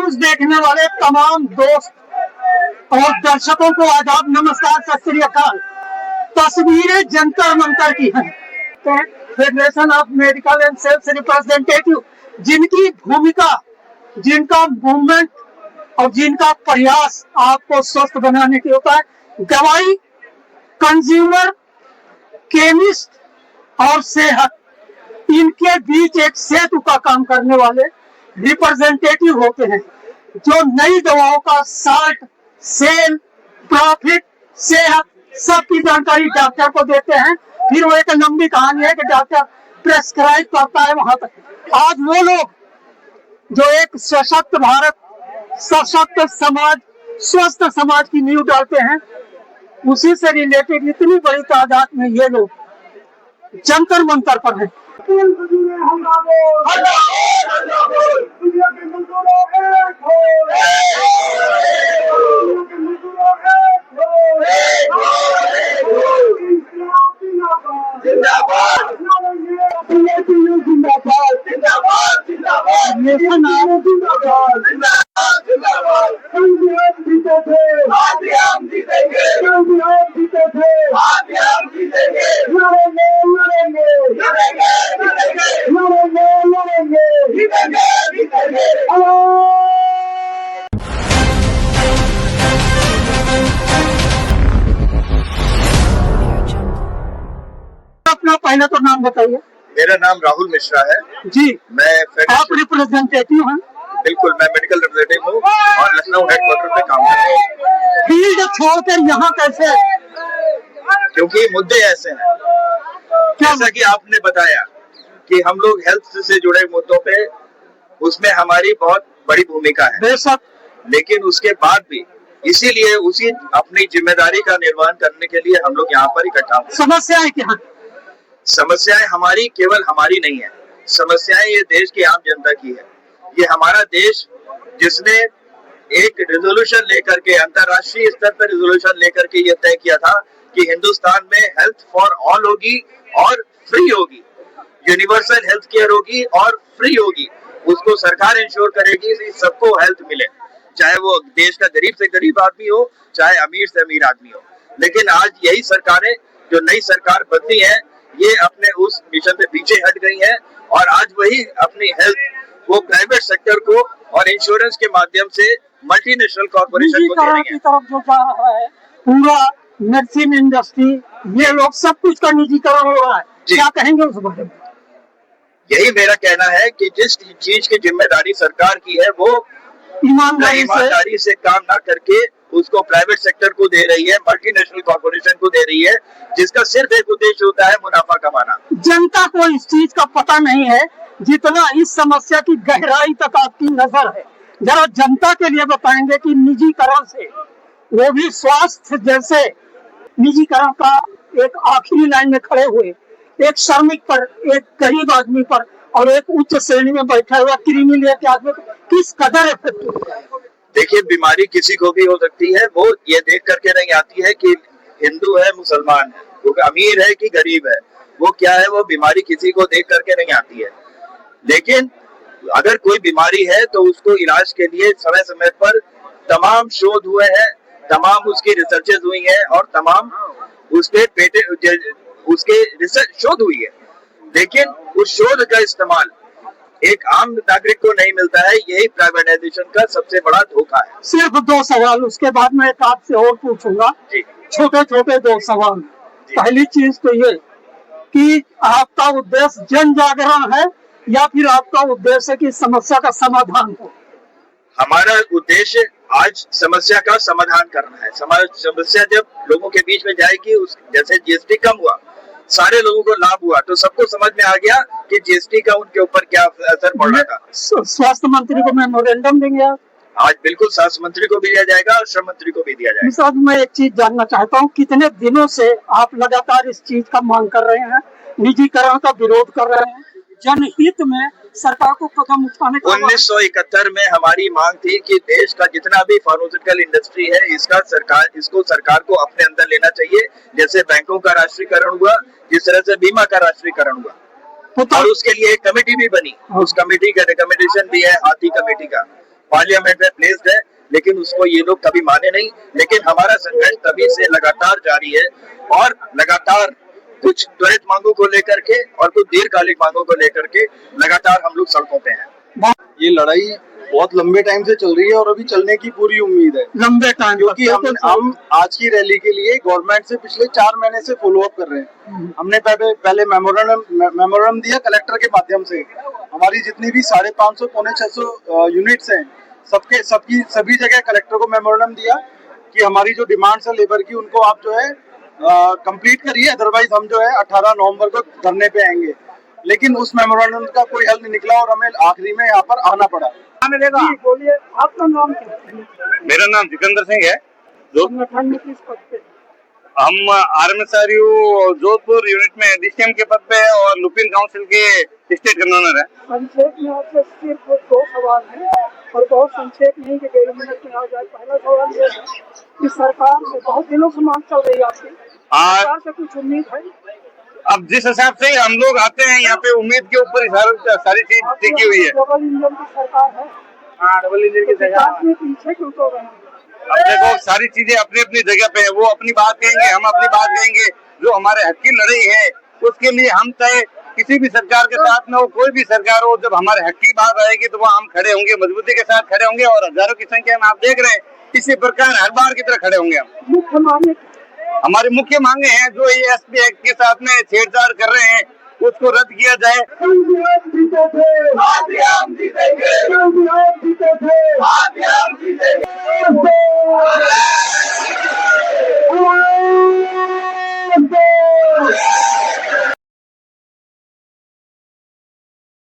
News देखने वाले तमाम दोस्त और दर्शकों को आदाब, नमस्कार, सत श्री अकाल। तस्वीरें जंतर मंतर की हैं। Federation of medical and sales representative, जिनकी भूमिका, जिनका मूवमेंट और जिनका प्रयास आपको स्वस्थ बनाने के होता है, दवाई, कंज्यूमर, केमिस्ट और सेहत, इनके बीच एक सेतु का काम करने वाले रिप्रेजेंटेटिव होते हैं, जो नई दवाओं का साल्ट, सेल, प्रॉफिट, सेहत सबकी जानकारी डॉक्टर को देते हैं। फिर वो एक लंबी कहानी है कि डॉक्टर प्रेस्क्राइब करता है वहां तक। आज वो लोग जो एक सशक्त भारत, सशक्त समाज, स्वस्थ समाज की नींव डालते हैं, उसी से रिलेटेड इतनी बड़ी तादाद में ये लोग जंतर मंतर पर हैं। अपना पहले तो नाम बताइए। मेरा नाम राहुल मिश्रा है जी। मैं आप रिप्रेजेंटेटिव हैं? बिल्कुल, मैं मेडिकल रिप्रेजेंटेटिव हूँ और लखनऊ हेडक्वार्टर पे काम कर रहा हूँ। फील्ड छोड़कर यहाँ कैसे? क्योंकि मुद्दे ऐसे हैं, जैसा कि आपने बताया कि हम लोग हेल्थ से जुड़े मुद्दों पे, उसमें हमारी बहुत बड़ी भूमिका है बेशक, लेकिन उसके बाद भी इसीलिए उसी अपनी जिम्मेदारी का निर्वहन करने के लिए हम लोग यहाँ पर इकट्ठा हुए। समस्याएं क्या? समस्याएं हमारी केवल हमारी नहीं है, समस्याएं ये देश की आम जनता की है। ये हमारा देश जिसने एक रिजोल्यूशन लेकर के, अंतरराष्ट्रीय स्तर पर रिजोल्यूशन लेकर के ये तय किया था कि हिंदुस्तान में हेल्थ फॉर ऑल होगी और फ्री होगी, यूनिवर्सल हेल्थ केयर होगी और फ्री होगी। उसको सरकार इंश्योर करेगी कि सबको हेल्थ मिले, चाहे वो देश का गरीब से गरीब आदमी हो, चाहे अमीर से अमीर आदमी हो। लेकिन आज यही सरकारें, जो नई सरकार बदली है, ये अपने उस मिशन से पीछे हट गई है और आज वही अपनी हेल्थ वो प्राइवेट सेक्टर को और इंश्योरेंस के माध्यम से मल्टीनेशनल कॉर्पोरेशन को दे रही है। की तरफ जो जा रहा है पूरा मेडिसिन इंडस्ट्री, ये लोग सब कुछ का निजीकरण हो रहा है, क्या कहेंगे उस बारे में? यही मेरा कहना है कि जिस चीज की जिम्मेदारी सरकार की है वो ईमानदारी से काम ना करके उसको प्राइवेट सेक्टर को दे रही है, मल्टीनेशनल कॉर्पोरेशन को दे रही है, जिसका सिर्फ एक उद्देश्य होता है मुनाफा कमाना। जनता को इस चीज का पता नहीं है जितना इस समस्या की गहराई तक आपकी नजर है। जरा जनता के लिए बताएंगे कि निजीकरण से, वो भी स्वास्थ्य जैसे निजीकरण का एक आखिरी लाइन में खड़े हुए एक श्रमिक पर, एक गरीब आदमी पर और एक उच्च श्रेणी में बैठा हुआ क्रीमी लेयर के आदमी पर किस कदर इफेक्ट होता है? देखिए, बीमारी किसी को भी हो सकती है, वो ये देख करके नहीं आती है कि हिंदू है, मुसलमान है, वो अमीर है कि गरीब है, वो क्या है, वो बीमारी किसी को देख करके नहीं आती है। लेकिन अगर कोई बीमारी है तो उसको इलाज के लिए समय समय पर तमाम शोध हुए हैं, तमाम उसकी रिसर्चेज हुई हैं और तमाम उसके उसके रिसर्च शोध हुई है। लेकिन उस शोध का इस्तेमाल एक आम नागरिक को नहीं मिलता है, यही प्राइवेटाइजेशन का सबसे बड़ा धोखा है। सिर्फ 2 सवाल, उसके बाद मैं एक आपसे और पूछूंगा, छोटे छोटे 2 सवाल। पहली चीज तो ये कि आपका उद्देश्य जन जागरण है या फिर आपका उद्देश्य है कि समस्या का समाधान हो? हमारा उद्देश्य आज समस्या का समाधान करना है। समस्या जब लोगों के बीच में जाएगी, जैसे जीएसटी कम हुआ, सारे लोगों को लाभ हुआ, तो सबको समझ में आ गया कि जीएसटी का उनके ऊपर क्या असर पड़ रहा था। स्वास्थ्य मंत्री को मेमोरेंडम देंगे आप? आज बिल्कुल स्वास्थ्य मंत्री को भी दिया जाएगा और श्रम मंत्री को भी दिया जाएगा। साहब, मैं एक चीज जानना चाहता हूँ, कितने दिनों से आप लगातार इस चीज का मांग कर रहे हैं, निजीकरण का विरोध कर रहे हैं, जनहित में सरकार को कदम उठाने का? 1971 में हमारी मांग थी कि देश का जितना भी फार्मास्यूटिकल इंडस्ट्री है, इसको सरकार को अपने अंदर लेना चाहिए, जैसे बैंकों का राष्ट्रीयकरण हुआ, जिस तरह से बीमा का राष्ट्रीयकरण हुआ। और उसके लिए एक कमेटी भी बनी, उस कमेटी का रिकमेंडेशन भी है हाथी कमेटी का, पार्लियामेंट में प्लेस्ड है, लेकिन उसको ये लोग कभी माने नहीं। लेकिन हमारा संघर्ष तभी से लगातार जारी है और लगातार कुछ त्वरित मांगों को लेकर के और कुछ दीर्घकालिक मांगों को लेकर के लगातार हम लोग सड़कों पे हैं। ये लड़ाई बहुत लंबे टाइम से चल रही है और अभी चलने की पूरी उम्मीद है, लंबे टाइम, क्योंकि हम आज की रैली के लिए गवर्नमेंट से पिछले 4 महीने से फॉलो अप कर रहे हैं। हमने पहले मेमोरेंडम दिया कलेक्टर के माध्यम से। हमारी जितनी भी 550 पौने 600 यूनिट्स हैं, सभी जगह कलेक्टर को मेमोरेंडम दिया कि हमारी जो डिमांड्स है लेबर की, उनको आप जो है कंप्लीट करिए, अदरवाइज हम जो है 18 नवंबर को धरने पे आएंगे। लेकिन उस मेमोरेंडम का कोई हल नहीं निकला और हमें आखिरी में यहाँ पर आना पड़ा। बोलिए, आपका नाम क्या है? मेरा नाम जितेंद्र सिंह है। संगठन में किस पद पे? हम आरएमएसआरयू जोधपुर यूनिट में डीसीएम के पद पे है और लुपिन काउंसिल के स्टेट कन्वीनर है। संक्षेप में आपसे सिर्फ 2 सवाल हैं और बहुत संक्षेप नहीं कि 1.5 मिनट में आ जाए। पहला सवाल ये है कि सरकार से बहुत दिनों से मांग चल रही है आपकी, सरकार से कुछ उम्मीद है? अब जिस हिसाब से हम लोग आते हैं यहाँ पे, उम्मीद के ऊपर सारी चीज टिकी हुई है। डबल इंजन की सरकार है। हाँ, डबल इंजन की सरकार में पीछे क्यों तो रहे? अब देखो, सारी चीजें अपनी अपनी जगह पे है। वो अपनी बात कहेंगे, हम अपनी बात कहेंगे। जो हमारे हक की लड़ाई है उसके लिए हम चाहे किसी भी सरकार के साथ में हो, कोई भी सरकार हो, जब हमारे हक की बात आएगी तो वहाँ हम खड़े होंगे, मजबूती के साथ खड़े होंगे और हजारों की संख्या में आप देख रहे हैं इसी प्रकार हर बार की तरह खड़े होंगे हम। मुख्य मांगे, हमारी मुख्य मांगे हैं जो ये एसपी एक्ट के साथ में छेड़छाड़ कर रहे हैं उसको रद्द किया जाए।